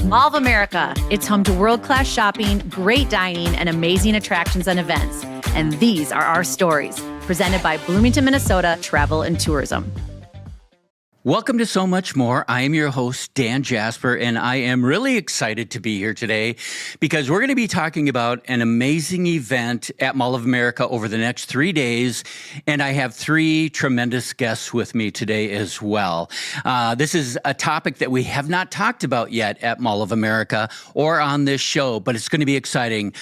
Mall of America. It's home to world-class shopping, great dining, and amazing attractions and events. And these are our stories, presented by Bloomington, Minnesota Travel and Tourism. Welcome to So Much More. I am your host, Dan Jasper, and I am really excited to be here today because we're going to be talking about an amazing event at Mall of America over the next 3 days, and I have three tremendous guests with me today as well. This is a topic that we have not talked about yet at Mall of America or on this show, but it's going to be exciting.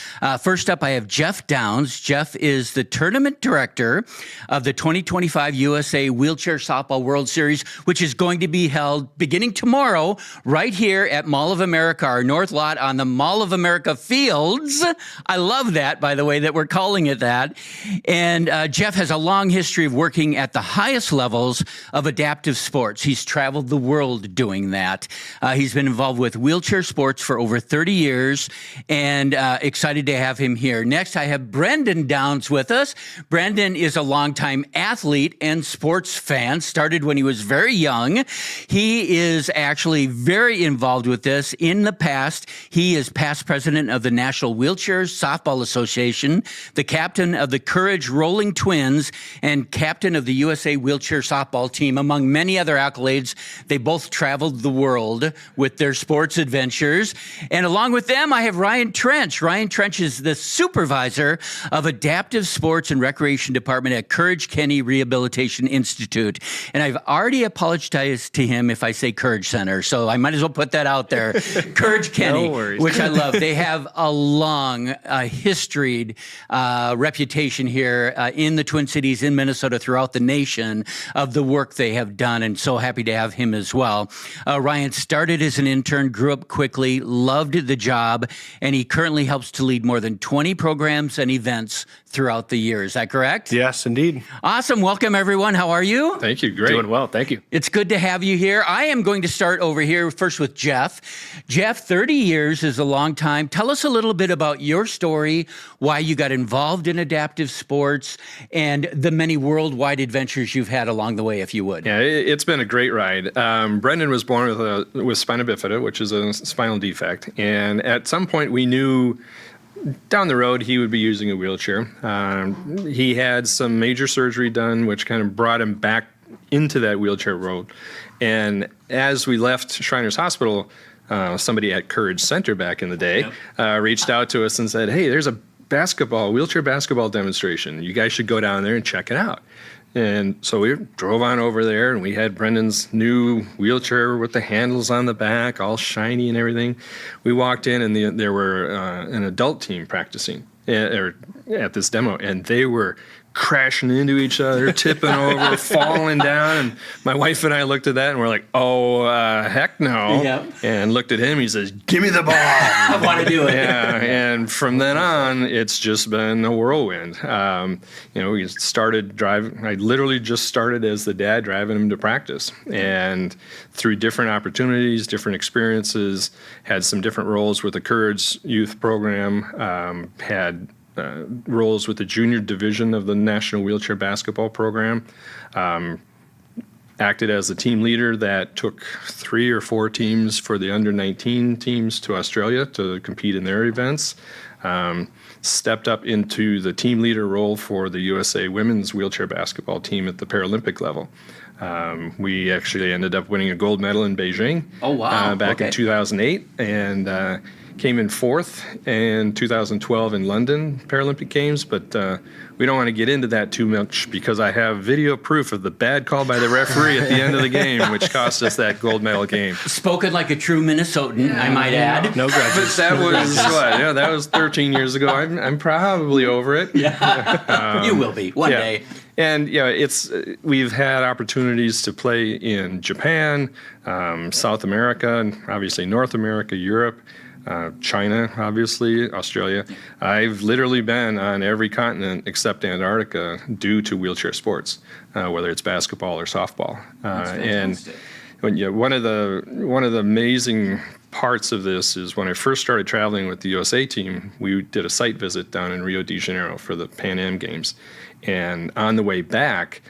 First up, I have Jeff Downs. Jeff is the tournament director of the 2025 USA Wheelchair Softball World Series, which is going to be held beginning tomorrow right here at Mall of America, our North Lot on the Mall of America Fields. I love that, by the way, that we're calling it that. And Jeff has a long history of working at the highest levels of adaptive sports. He's traveled the world doing that. He's been involved with wheelchair sports for over 30 years, and excited to have him here. Next, I have Brendan Downs with us. Brendan is a longtime athlete and sports fan, started when he was very young. He is actually very involved with this. In the past, he is past president of the National Wheelchair Softball Association, the captain of the Courage Rolling Twins, and captain of the USA Wheelchair Softball team, among many other accolades. They both traveled the world with their sports adventures. And along with them, I have Ryan Trench. Ryan Trench is the supervisor of Adaptive Sports and Recreation Department at Courage Kenny Rehabilitation Institute. And I've already apologized to him if I say Courage Center, so I might as well put that out there. Courage Kenny, No which I love. They have a long, historied reputation here in the Twin Cities, in Minnesota, throughout the nation of the work they have done, and so happy to have him as well. Ryan started as an intern, grew up quickly, loved the job, and he currently helps to lead more than 20 programs and events throughout the year. Is that correct? Yes, indeed. Awesome. Welcome, everyone. How are you? Thank you. Great. Doing well. Thank you. It's good to have you here. I am going to start over here first with Jeff. Jeff, 30 years is a long time. Tell us a little bit about your story, why you got involved in adaptive sports, and the many worldwide adventures you've had along the way, if you would. Yeah, it's been a great ride. Brendan was born with spina bifida, which is a spinal defect. And at some point we knew down the road he would be using a wheelchair. He had some major surgery done, which kind of brought him back into that wheelchair road. And as we left Shriners Hospital, somebody at Courage Center back in the day reached out to us and said, hey, there's a wheelchair basketball demonstration. You guys should go down there and check it out. And so we drove on over there, and we had Brendan's new wheelchair with the handles on the back, all shiny and everything. We walked in, and there were an adult team practicing at this demo, and they were crashing into each other, tipping over, falling down. And my wife and I looked at that and we're like, oh, heck no. Yep. And looked at him. He says, give me the ball. I want to do it. Yeah. And from then on, it's just been a whirlwind. We started driving. I literally just started as the dad driving him to practice. And through different opportunities, different experiences, had some different roles with the Courage Youth Program, had roles with the junior division of the National Wheelchair Basketball Program, acted as the team leader that took 3 or 4 teams for the under-19 teams to Australia to compete in their events, stepped up into the team leader role for the USA women's wheelchair basketball team at the Paralympic level. We actually ended up winning a gold medal in Beijing back in 2008, and came in 4th in 2012 in London Paralympic Games, but we don't want to get into that too much because I have video proof of the bad call by the referee at the end of the game, which cost us that gold medal game. Spoken like a true Minnesotan, I might add. No grudges. But that was what? Yeah, that was 13 years ago. I'm probably over it. Yeah, you will be one day. And we've had opportunities to play in Japan, South America, and obviously North America, Europe. China, obviously, Australia. I've literally been on every continent except Antarctica due to wheelchair sports, whether it's basketball or softball. And one of the amazing parts of this is when I first started traveling with the USA team, we did a site visit down in Rio de Janeiro for the Pan Am Games. And on the way back,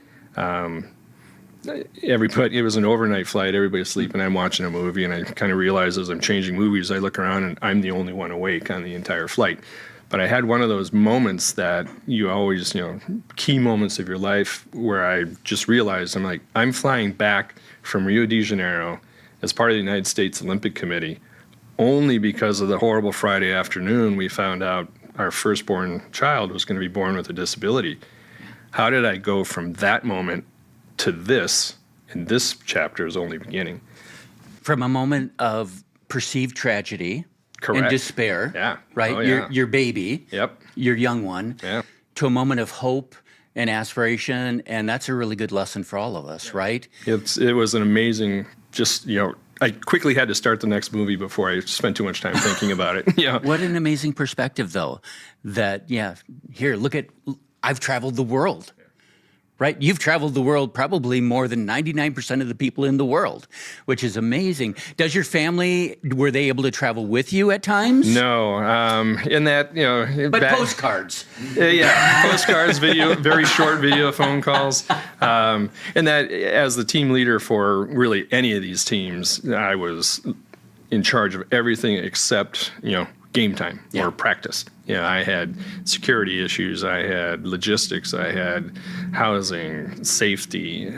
it was an overnight flight. Everybody's sleeping. I'm watching a movie, and I kind of realize as I'm changing movies, I look around and I'm the only one awake on the entire flight. But I had one of those moments that you always, key moments of your life where I just realized I'm flying back from Rio de Janeiro as part of the United States Olympic Committee only because of the horrible Friday afternoon we found out our firstborn child was going to be born with a disability. How did I go from that moment to this, and this chapter is only beginning. From a moment of perceived tragedy Correct. and despair, Yeah. right? Oh, yeah. Your baby, Yep. your young one, Yeah. to a moment of hope and aspiration, and that's a really good lesson for all of us, right? It was an amazing, I quickly had to start the next movie before I spent too much time thinking about it. Yeah. What an amazing perspective, though, that, here, look at, I've traveled the world. Right? You've traveled the world probably more than 99% of the people in the world, which is amazing. Does your family, were they able to travel with you at times? No. In that, But postcards. Postcards, very short video phone calls. And that, as the team leader for really any of these teams, I was in charge of everything except, game time or practice. I had security issues, I had logistics, I had housing, safety,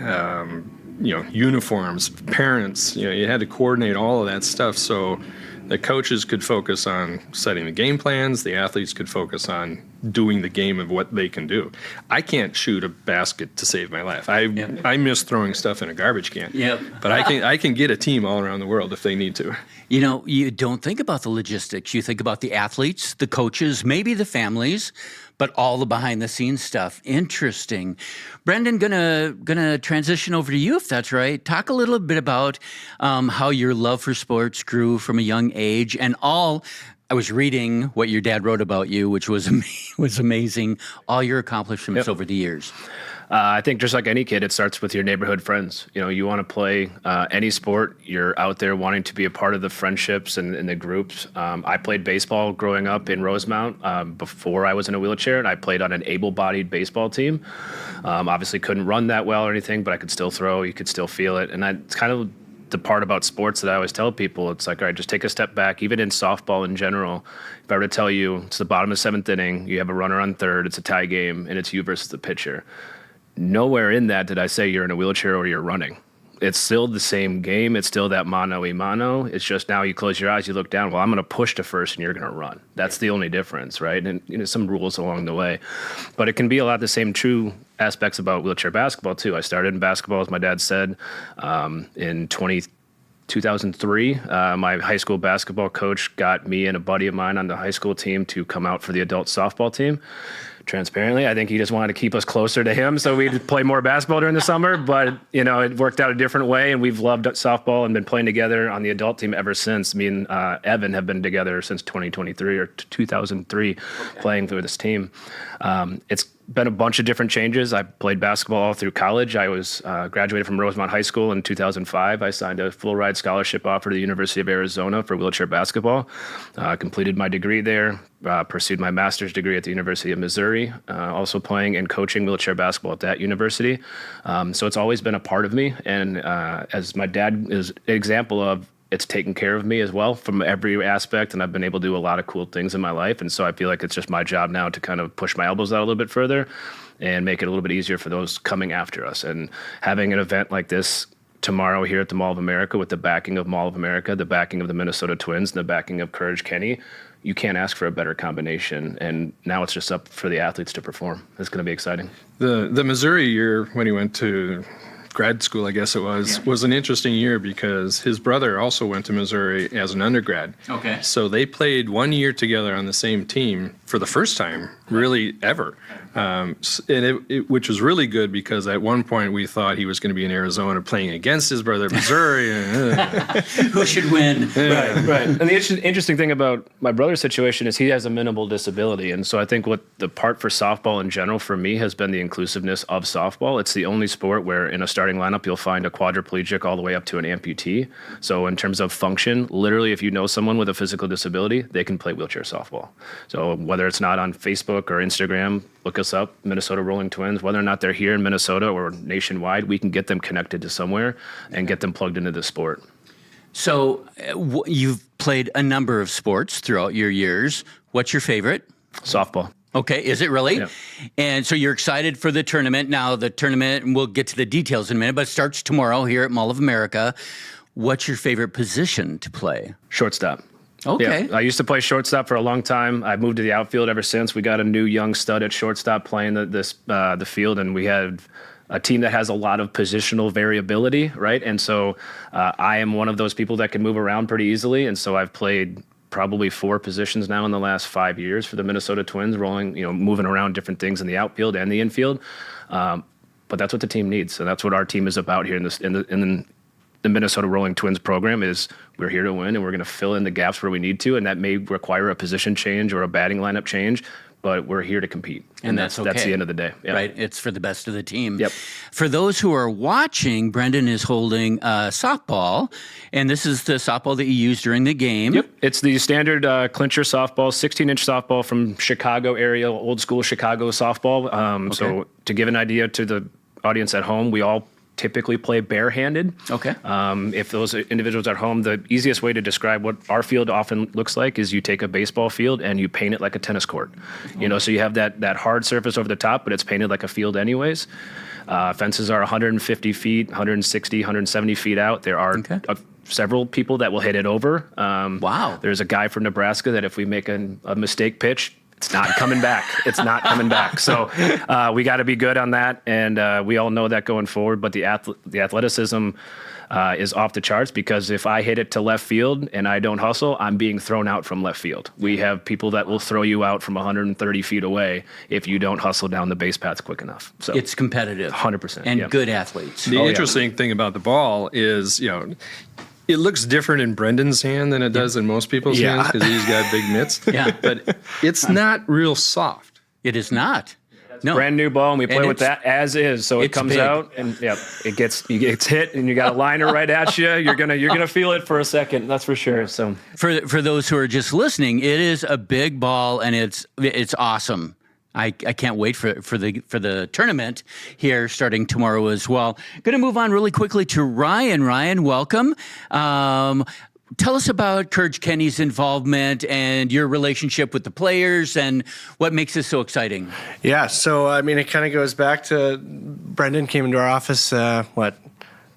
uniforms, parents. You had to coordinate all of that stuff so the coaches could focus on setting the game plans, the athletes could focus on doing the game of what they can do. I can't shoot a basket to save my life. I miss throwing stuff in a garbage can. Yep. But I can get a team all around the world if they need to. You don't think about the logistics. You think about the athletes, the coaches, maybe the families, but all the behind the scenes stuff. Interesting. Brendan, gonna transition over to you if that's right. Talk a little bit about how your love for sports grew from a young age and all. I was reading what your dad wrote about you, which was amazing. All your accomplishments over the years. I think just like any kid, it starts with your neighborhood friends. You want to play any sport. You're out there wanting to be a part of the friendships and the groups. I played baseball growing up in Rosemount before I was in a wheelchair, and I played on an able-bodied baseball team. Obviously couldn't run that well or anything, but I could still throw. You could still feel it. And it's kind of the part about sports that I always tell people. It's like, all right, just take a step back. Even in softball in general, if I were to tell you it's the bottom of the 7th inning, you have a runner on third, it's a tie game, and it's you versus the pitcher. Nowhere in that did I say you're in a wheelchair or you're running. It's still the same game. It's still that mano-a-mano. It's just now you close your eyes, you look down. Well, I'm going to push to first and you're going to run. That's the only difference, right? And some rules along the way. But it can be a lot of the same true aspects about wheelchair basketball, too. I started in basketball, as my dad said, in 2003. My high school basketball coach got me and a buddy of mine on the high school team to come out for the adult softball team. Transparently, I think he just wanted to keep us closer to him so we'd play more basketball during the summer, but it worked out a different way, and we've loved softball and been playing together on the adult team ever since. Me and Evan have been together since 2023 or 2003 playing for this team. It's been a bunch of different changes. I played basketball all through college. I was graduated from Rosemount High School in 2005. I signed a full ride scholarship offer to the University of Arizona for wheelchair basketball. Completed my degree there. Pursued my master's degree at the University of Missouri. Also playing and coaching wheelchair basketball at that university. So it's always been a part of me. And as my dad is an example of, it's taken care of me as well from every aspect, and I've been able to do a lot of cool things in my life. And so I feel like it's just my job now to kind of push my elbows out a little bit further and make it a little bit easier for those coming after us. And having an event like this tomorrow here at the Mall of America with the backing of Mall of America, the backing of the Minnesota Twins, and the backing of Courage Kenny, you can't ask for a better combination. And now it's just up for the athletes to perform. It's going to be exciting. The Missouri year when he went to grad school, I guess it was an interesting year because his brother also went to Missouri as an undergrad. Okay. So they played 1 year together on the same team for the first time, really ever. Which was really good because at one point we thought he was going to be in Arizona playing against his brother Missouri. Who should win? Right. And the interesting thing about my brother's situation is he has a minimal disability. And so I think what the part for softball in general for me has been the inclusiveness of softball. It's the only sport where in a starting lineup you'll find a quadriplegic all the way up to an amputee. So in terms of function, literally if you know someone with a physical disability, they can play wheelchair softball. So whether it's not on Facebook Facebook or Instagram, look us up, Minnesota Rolling Twins. Whether or not they're here in Minnesota or nationwide, we can get them connected to somewhere and get them plugged into the sport. So you've played a number of sports throughout your years. What's your favorite? Softball. Okay, is it really? Yeah. And so you're excited for the tournament. Now, the tournament, and we'll get to the details in a minute, but it starts tomorrow here at Mall of America. What's your favorite position to play? Shortstop. Okay. Yeah, I used to play shortstop for a long time. I moved to the outfield ever since. We got a new young stud at shortstop playing the field, and we had a team that has a lot of positional variability, right? And so I am one of those people that can move around pretty easily, and so I've played probably 4 positions now in the last 5 years for the Minnesota Twins, moving around different things in the outfield and the infield. But that's what the team needs, so that's what our team is about here in the Minnesota Rolling Twins program. Is we're here to win, and we're going to fill in the gaps where we need to, and that may require a position change or a batting lineup change, but we're here to compete. And that's okay. That's the end of the day. Yeah. Right? It's for the best of the team. Yep. For those who are watching, Brendan is holding softball, and this is the softball that you use during the game. Yep. It's the standard clincher softball, 16-inch softball from Chicago area, old school Chicago softball. So to give an idea to the audience at home, we all typically play barehanded. Okay. If those individuals at home, the easiest way to describe what our field often looks like is you take a baseball field and you paint it like a tennis court. So you have that hard surface over the top, but it's painted like a field anyways. Fences are 150 feet, 160, 170 feet out. There are several people that will hit it over. Wow. There's a guy from Nebraska that if we make a mistake pitch, it's not coming back. It's not coming back. So we got to be good on that, and we all know that going forward. But the athleticism is off the charts, because if I hit it to left field and I don't hustle, I'm being thrown out from left field. We have people that will throw you out from 130 feet away if you don't hustle down the base paths quick enough. So it's competitive. 100%. And good athletes. The interesting thing about the ball is, it looks different in Brendan's hand than it does in most people's hands, because he's got big mitts. Yeah. But it's not real soft. It is not. No. Brand new ball, and we play with that as is. So it comes big. out, and it gets hit, and you got a liner right at you. You're gonna feel it for a second, that's for sure. So for those who are just listening, it is a big ball, and it's awesome. I can't wait for the tournament here starting tomorrow as well. Going to move on really quickly to Ryan. Ryan, welcome. Tell us about Courage Kenny's involvement and your relationship with the players and what makes this so exciting. Yeah, so it kind of goes back to Brendan came into our office, 9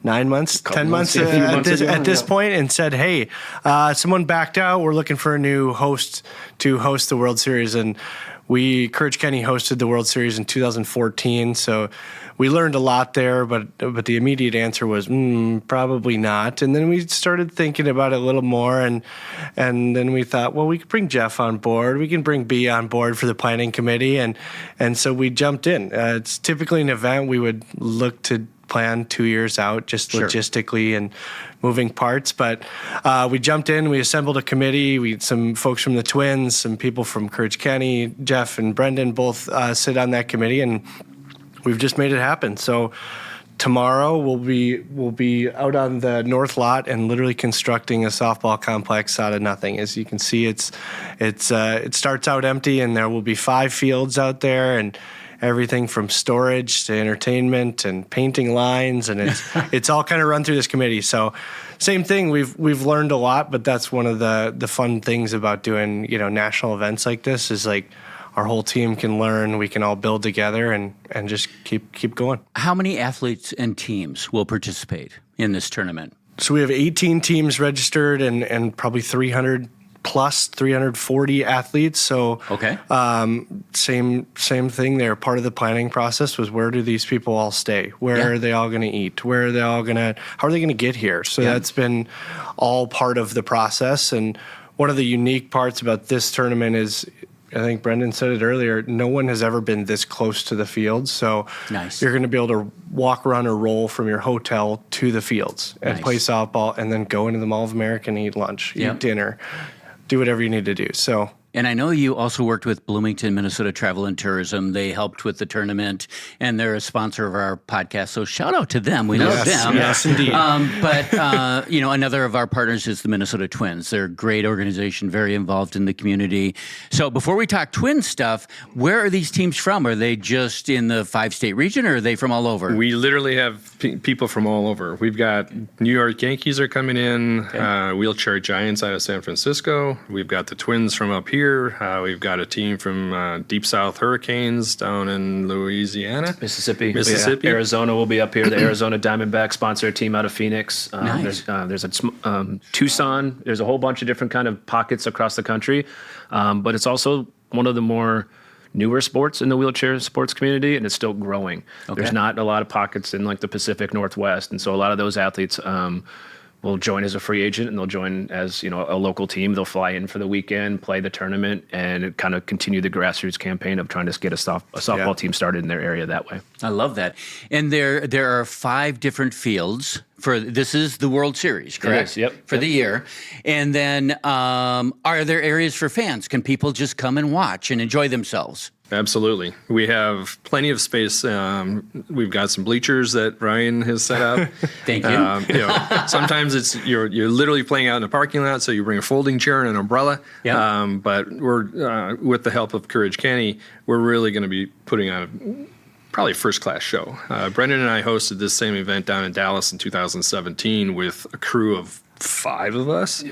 months, 10 months at this point, and said, hey, someone backed out. We're looking for a new host to host the World Series. And Courage Kenny hosted the World Series in 2014, so we learned a lot there, but the immediate answer was probably not. And then we started thinking about it a little more, and then we thought, well, we could bring Jeff on board. We can bring B on board for the planning committee, and so we jumped in. It's typically an event we would look to plan 2 years out, just logistically and moving parts. But we jumped in, we assembled a committee. We had some folks from the Twins, some people from Courage Kenny, Jeff and Brendan both sit on that committee, and we've just made it happen. So tomorrow we'll be out on the north lot and literally constructing a softball complex out of nothing. As you can see, it starts out empty, and there will be 5 fields out there, and everything from storage to entertainment and painting lines, and it's all kind of run through this committee. So same thing, we've learned a lot, but that's one of the fun things about doing national events like this is like our whole team can learn, we can all build together and just keep going. How many athletes and teams will participate in this tournament? So we have 18 teams registered and probably 300 plus 340 athletes. So same thing there. Part of the planning process was, where do these people all stay? Where are they all going to eat? How are they going to get here? So that's been all part of the process. And one of the unique parts about this tournament is, I think Brendan said it earlier, no one has ever been this close to the fields. So you're going to be able to walk, run, or roll from your hotel to the fields and play softball, and then go into the Mall of America and eat lunch, eat dinner, do whatever you need to do. So And I know you also worked with Bloomington, Minnesota Travel and Tourism. They helped with the tournament, and they're a sponsor of our podcast. So shout out to them. We love them. Yes, indeed. But another of our partners is the Minnesota Twins. They're a great organization, very involved in the community. So before we talk Twin stuff, where are these teams from? Are they just in the 5-state region, or are they from all over? We literally have people from all over. We've got New York Yankees are coming in, Wheelchair Giants out of San Francisco. We've got the Twins from up here. We've got a team from Deep South Hurricanes down in Louisiana. Mississippi. Mississippi. Yeah. Arizona will be up here. The Arizona Diamondbacks sponsor a team out of Phoenix. Nice. There's a Tucson. There's a whole bunch of different kind of pockets across the country. But it's also one of the more newer sports in the wheelchair sports community, and it's still growing. Okay. There's not a lot of pockets in like the Pacific Northwest. And so a lot of those athletes will join as a free agent, and they'll join as, a local team. They'll fly in for the weekend, play the tournament, and kind of continue the grassroots campaign of trying to get a softball team started in their area that way. I love that. And there are 5 different fields this is the World Series, correct? It is, yep. For the year. And then are there areas for fans? Can people just come and watch and enjoy themselves? Absolutely. We have plenty of space. We've got some bleachers that Ryan has set up. Thank you. Sometimes it's you're literally playing out in a parking lot, so you bring a folding chair and an umbrella. Yeah. But we're with the help of Courage Kenny, we're really going to be putting on probably a first-class show. Brendan and I hosted this same event down in Dallas in 2017 with a crew of 5 of us.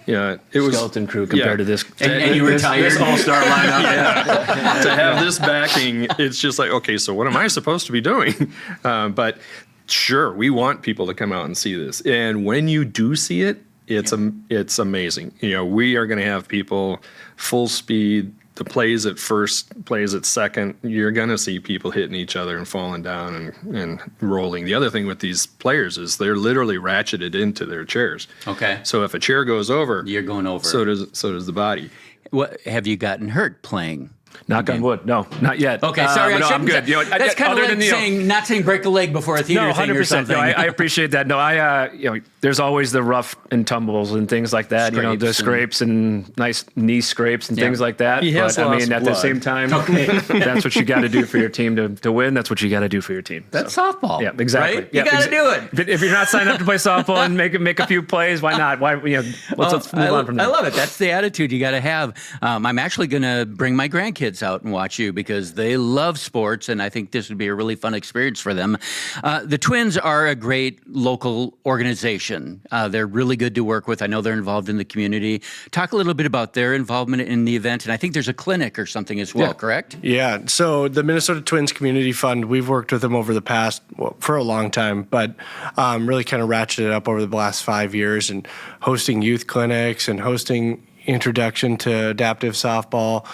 Yeah, it was skeleton crew compared to this. And you were tired. This all-star lineup. To have this backing, it's just like, okay, so what am I supposed to be doing? But sure, we want people to come out and see this. And when you do see it, it's amazing. We are going to have people full speed. The plays at first, plays at second, you're going to see people hitting each other and falling down and rolling. The other thing with these players is they're literally ratcheted into their chairs. Okay. So if a chair goes over, You're going over. So does the body. What, have you gotten hurt playing? Knock on wood. No, not yet. Okay, sorry. No, I'm good. That's kind of like not saying break a leg before a theater thing or something. No, I appreciate that. No, there's always the rough and tumbles and things like that. The scrapes and nice knee scrapes and things like that. He has lost at the same time, that's what you got to do for your team to win. That's what you got to do for your team. That's softball. Yeah, exactly. Right? You got to do it. If you're not signed up to play softball and make a few plays, why not? Let's move on from there. I love it. That's the attitude you got to have. I'm actually going to bring my grandkids out and watch you because they love sports, and I think this would be a really fun experience for them. The Twins are a great local organization. They're really good to work with. I know they're involved in the community. Talk a little bit about their involvement in the event, and I think there's a clinic or something as well, correct? Yeah, so the Minnesota Twins Community Fund, we've worked with them over the past, for a long time, but really kind of ratcheted up over the last 5 years and hosting youth clinics and hosting introduction to adaptive softball,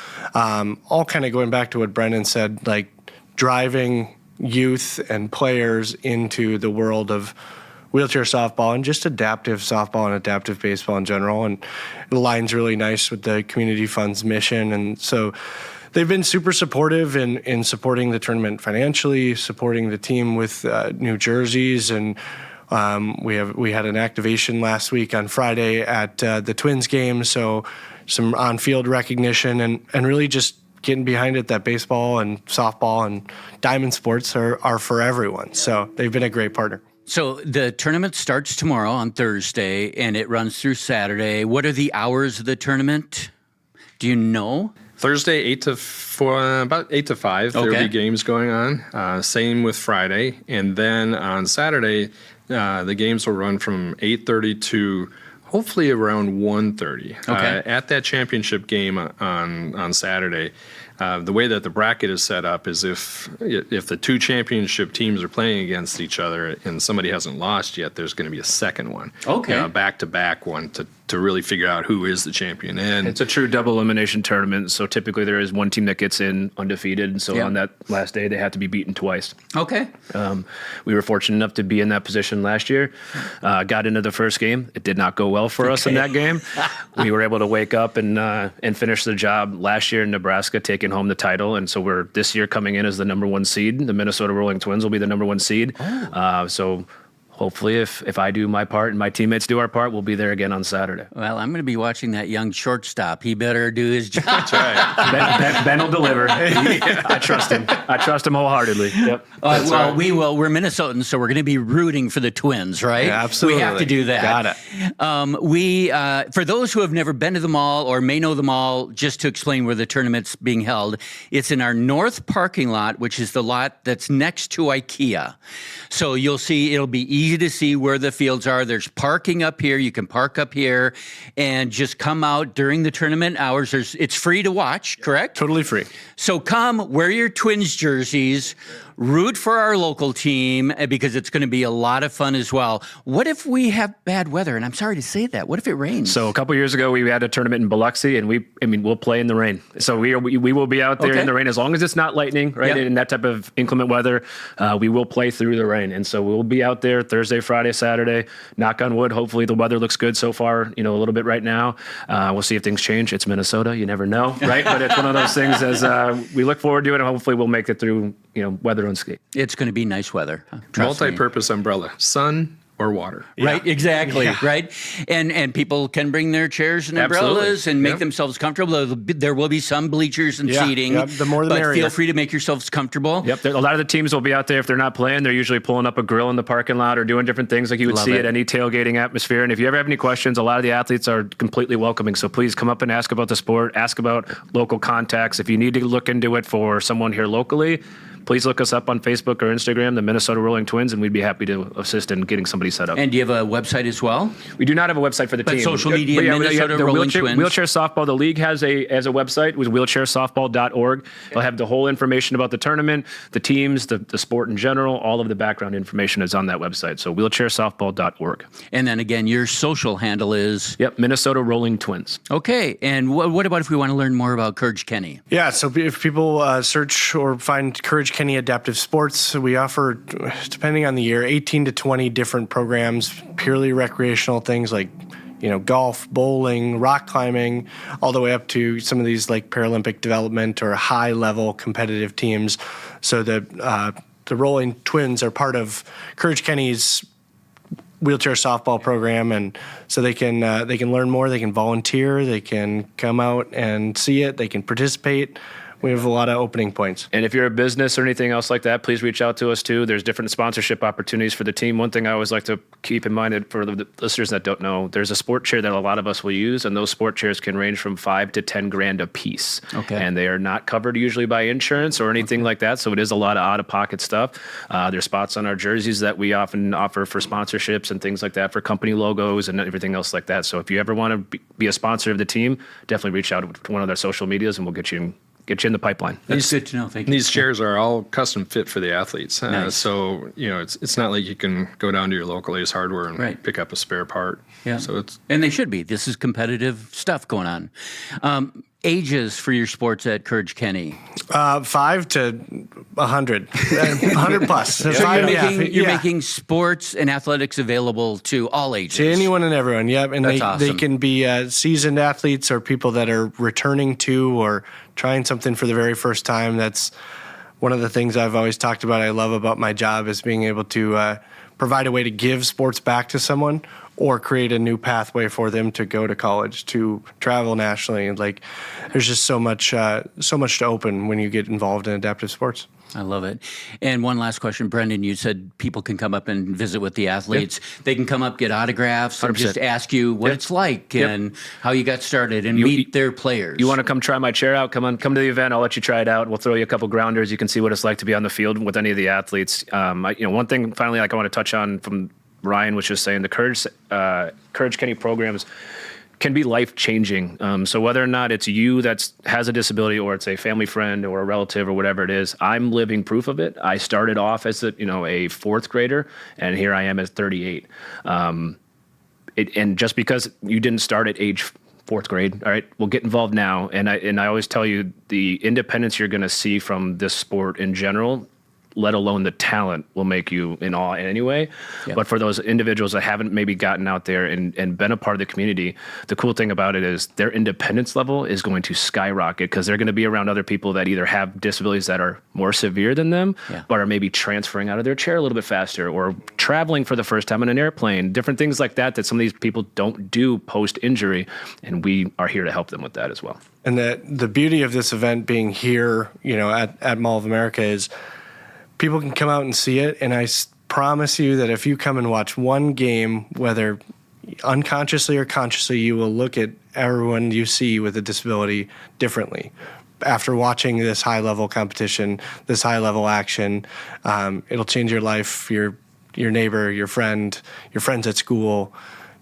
all kind of going back to what Brendan said, like driving youth and players into the world of wheelchair softball and just adaptive softball and adaptive baseball in general. And it aligns really nice with the Community Fund's mission. And so they've been super supportive in supporting the tournament financially, supporting the team with new jerseys, and we had an activation last week on Friday at the Twins game, so some on-field recognition and really just getting behind it that baseball and softball and diamond sports are for everyone. So they've been a great partner. So the tournament starts tomorrow on Thursday, and it runs through Saturday. What are the hours of the tournament? Do you know? Thursday, 8 to 4, about 8 to 5, Okay. There'll be games going on. Same with Friday. And then on Saturday, the games will run from 8:30 to hopefully around 1:30. Okay. At that championship game on Saturday, the way that the bracket is set up is if the 2 championship teams are playing against each other and somebody hasn't lost yet, there's going to be a second one. Okay. Back-to-back one to really figure out who is the champion. And It's a true double elimination tournament, so typically there is one team that gets in undefeated, and so on that last day they have to be beaten twice. Okay. We were fortunate enough to be in that position last year. Got into the first game. It did not go well for us in that game. We were able to wake up and finish the job last year in Nebraska, taking home the title, and so we're this year coming in as the number 1 seed. The Minnesota Rolling Twins will be the number 1 seed. So hopefully if I do my part and my teammates do our part, we'll be there again on Saturday. Well, I'm going to be watching that young shortstop. He better do his job. That's right. Ben will deliver. I trust him. I trust him wholeheartedly. Yep. Well, we will. We're Minnesotans, so we're going to be rooting for the Twins, right? Yeah, absolutely. We have to do that. Got it. For those who have never been to the mall or may know the mall, just to explain where the tournament's being held, it's in our north parking lot, which is the lot that's next to IKEA. So you'll see, it'll be easy to see where the fields are. There's parking up here. You can park up here and just come out during the tournament hours. It's free to watch, correct? Totally free. So come, wear your Twins jerseys, root for our local team because it's going to be a lot of fun as well. What if we have bad weather? And I'm sorry to say that. What if it rains? So a couple years ago, we had a tournament in Biloxi, and we'll play in the rain. So we will be out there in the rain as long as it's not lightning, right? Yep. In that type of inclement weather, we will play through the rain. And so we'll be out there Thursday, Friday, Saturday. Knock on wood. Hopefully the weather looks good so far. A little bit right now. We'll see if things change. It's Minnesota. You never know, right? But it's one of those things as we look forward to it, and hopefully we'll make it through weather unscathed. It's going to be nice weather. Trust me. Multi-purpose umbrella, sun or water. Right, exactly, right? And people can bring their chairs and umbrellas and make themselves comfortable. There will be some bleachers and seating. Yep. The more the merrier. But feel free to make yourselves comfortable. Yep, a lot of the teams will be out there. If they're not playing, they're usually pulling up a grill in the parking lot or doing different things like you would see at any tailgating atmosphere. And if you ever have any questions, a lot of the athletes are completely welcoming. So please come up and ask about the sport, ask about local contacts. If you need to look into it for someone here locally, please look us up on Facebook or Instagram, the Minnesota Rolling Twins, and we'd be happy to assist in getting somebody set up. And do you have a website as well? We do not have a website for the team. Social media, Minnesota Rolling Twins. Wheelchair softball, the league has a website, it was wheelchairsoftball.org. They'll have the whole information about the tournament, the teams, the sport in general, all of the background information is on that website. So wheelchairsoftball.org. And then again, your social handle is? Yep, Minnesota Rolling Twins. Okay, and what about if we want to learn more about Courage Kenny? Yeah, so if people search or find Courage Kenny Adaptive Sports, we offer, depending on the year, 18 to 20 different programs, purely recreational things like golf, bowling, rock climbing, all the way up to some of these like Paralympic development or high-level competitive teams. So the Rolling Twins are part of Courage Kenny's wheelchair softball program, and so they can learn more, they can volunteer, they can come out and see it, they can participate. We have a lot of opening points. And if you're a business or anything else like that, please reach out to us too. There's different sponsorship opportunities for the team. One thing I always like to keep in mind for the listeners that don't know, there's a sport chair that a lot of us will use, and those sport chairs can range from $5,000 to $10,000 a piece. Okay. And they are not covered usually by insurance or anything like that, so it is a lot of out-of-pocket stuff. There's spots on our jerseys that we often offer for sponsorships and things like that for company logos and everything else like that. So if you ever want to be a sponsor of the team, definitely reach out to one of their social medias, and we'll get you in the pipeline. That's good to know. Thank you. These chairs are all custom fit for the athletes. Nice. So, it's not like you can go down to your local Ace Hardware and pick up a spare part. Yeah. So and they should be. This is competitive stuff going on. Ages for your sports at Courage Kenny? 5 to 100. 100 plus. So you're making sports and athletics available to all ages. To anyone and everyone, yep. And That's they awesome. can be seasoned athletes or people that are returning to or trying something for the very first time. That's one of the things I've always talked about. I love about my job is being able to provide a way to give sports back to someone or create a new pathway for them to go to college, to travel nationally. Like, there's just so much to open when you get involved in adaptive sports. I love it. And one last question, Brendan, you said people can come up and visit with the athletes. Yep. They can come up, get autographs, and 100%. just ask you what it's like and how you got started and meet their players. You want to come try my chair out? Come to the event. I'll let you try it out. We'll throw you a couple grounders. You can see what it's like to be on the field with any of the athletes. One thing finally I want to touch on from Ryan was just saying the Courage Kenny programs can be life-changing. So whether or not it's you that has a disability or it's a family friend or a relative or whatever it is, I'm living proof of it. I started off as a fourth grader, and here I am at 38. And just because you didn't start at age fourth grade, all right, we'll get involved now. And I always tell you the independence you're going to see from this sport in general let alone the talent will make you in awe in any way. Yep. But for those individuals that haven't maybe gotten out there and been a part of the community, the cool thing about it is their independence level is going to skyrocket because they're going to be around other people that either have disabilities that are more severe than them, but are maybe transferring out of their chair a little bit faster, or traveling for the first time on an airplane, different things like that some of these people don't do post-injury, and we are here to help them with that as well. And the beauty of this event being here, at Mall of America is people can come out and see it, and I promise you that if you come and watch one game, whether unconsciously or consciously, you will look at everyone you see with a disability differently. After watching this high-level competition, this high-level action, it'll change your life, your neighbor, your friends at school,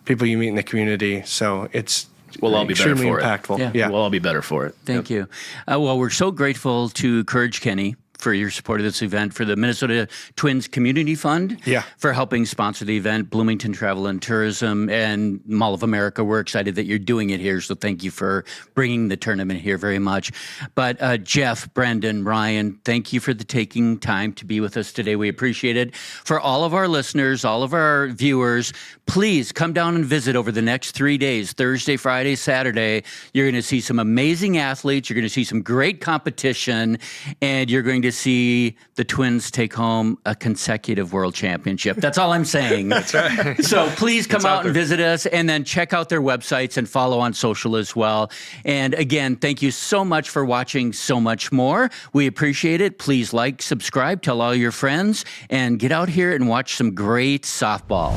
people you meet in the community. So it's we'll all be better for impactful. it. We'll all be better for it. Thank you. Well, we're so grateful to Courage Kenny for your support of this event, for the Minnesota Twins Community Fund, for helping sponsor the event, Bloomington Travel and Tourism, and Mall of America. We're excited that you're doing it here, so thank you for bringing the tournament here very much. But Jeff, Brendan, Ryan, thank you for taking time to be with us today. We appreciate it. For all of our listeners, all of our viewers, please come down and visit over the next 3 days, Thursday, Friday, Saturday. You're going to see some amazing athletes. You're going to see some great competition, and you're going to see the Twins take home a consecutive world championship. That's all I'm saying. That's right. So please come out and visit us, and then check out their websites and follow on social as well. And again, thank you so much for watching So Much More. We appreciate it. Please like, subscribe, tell all your friends, and get out here and watch some great softball.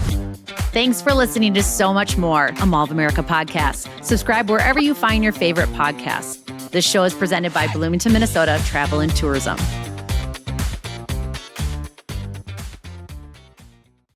Thanks for listening to So Much More, a Mall of America podcast. Subscribe wherever you find your favorite podcasts. This show is presented by Bloomington, Minnesota Travel and Tourism.